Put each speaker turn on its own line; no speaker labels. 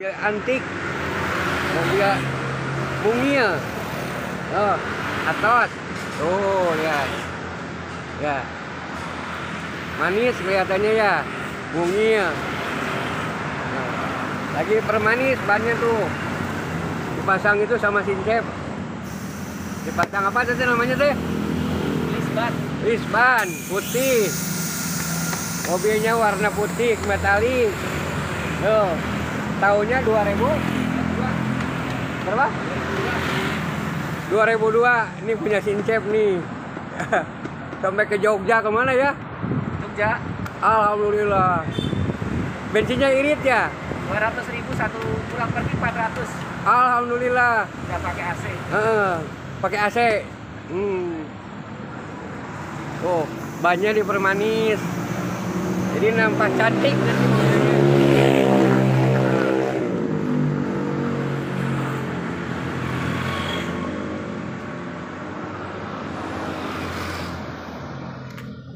Antik, mobil mungil, oh, atos, tuh lihat, ya, manis kelihatannya ya, mungil, nah, lagi permanis bannya tuh, dipasang itu sama sincep, dipasang apa tadi namanya teh?
Lisban.
Lisban putih, mobilnya warna putih metalik, tuh. Tahunnya 2000 berapa? 2002. Ini punya sincep nih. Sampai ke Jogja kemana ya?
Jogja.
Alhamdulillah. Bensinnya irit ya?
200.000 satu pulang pergi 400.
Alhamdulillah.
Udah pakai AC.
Pakai AC. Oh, bannya dipermanis. Jadi nampak cantik nanti.